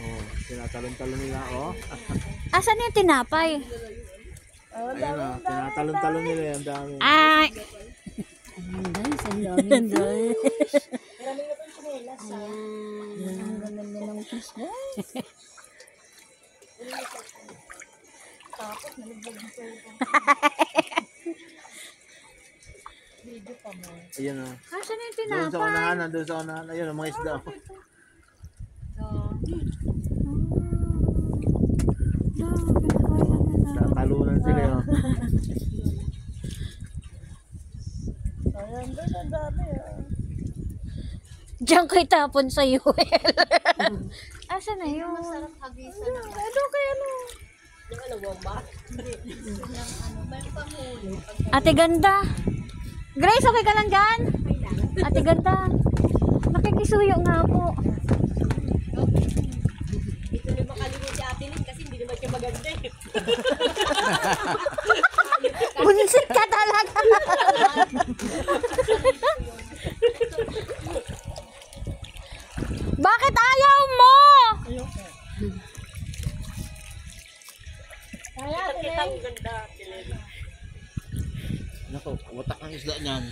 Oh, tinatalon-talon nila, oh. Asan yung tinapay? Ayun na, tinatalon-talon nila yan, dami. Ay! Guys, ang dami. Ayan. Ang ganda ng fish, guys. Tapos, nalibog dito. Video pa mo. Ayun na. Asan yung Doon sa tinapay? unahan, doon sa unahan. Ayun, ang mga isda. Talunan sila, oh. Ayan, guys, ang dami. Diyan ko itapon sa UL. Asan na yun? Masarap hagisa na. Ano kaya ano? Yung ano, bomba? Hindi. May pamuli. Ate Ganda. Grace, okay ka lang dyan? Ate Ganda. Nakikisuyo nga po. Ito na makalimut si Ate Lynn kasi hindi naman siya maganda eh. Bunsit ka talaga. Bakit ayaw mo? Kaya, kita ang ganda. Naku, watak ang isda niyan.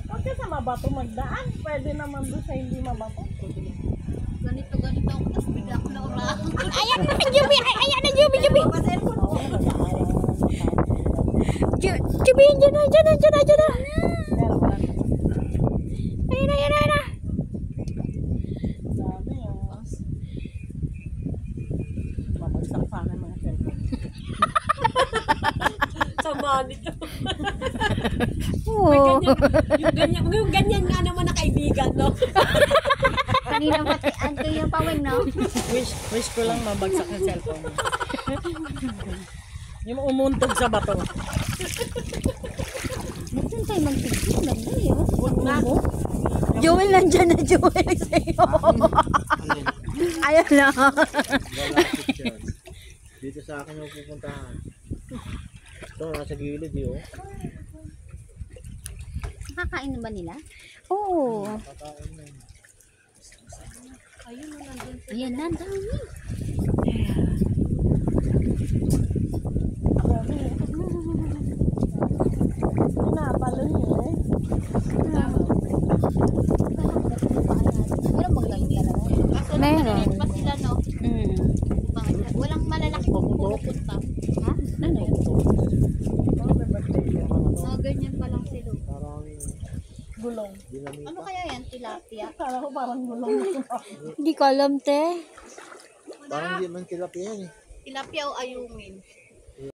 Kasi sa mabato magdaan, pwede naman doon sa hindi mabato. Ganito ako, tapos bigla ko na ura. Ayan na, Juby. Ayan na, Juby. Juby, dyan na. Ayan na. Mabagsak sana mga cellphone. Sama nito. Oo. Yung ganyan nga naman na kaibigan, no? Kanina pati anto yung pawin, no? Wish ko lang mabagsak ng cellphone. Yung umuntog sa bato. Saan tayo magtigil? Ganda yun. Na. Joel, nandyan na Joel sa'yo. Ayaw na. Lalapit yan. Dito sa akin yung pupuntahan. Ito, nasa gilid, oh. Nakakain na ba nila? Oo. Kakain na. Ayan na, dami. Napalo niyo eh. Pero magaling talaga. Meron. Pa sila, no? Walang malalaki pupunta. Ha? Ano yun? Mga ganyan pa lang sila. Parang Gulong. dinamita. Ano kaya yan? Tilapia? Kala ko parang gulong. Hindi ko alam, te. Parang hindi man tilapia yan, eh. Tilapia o ayungin?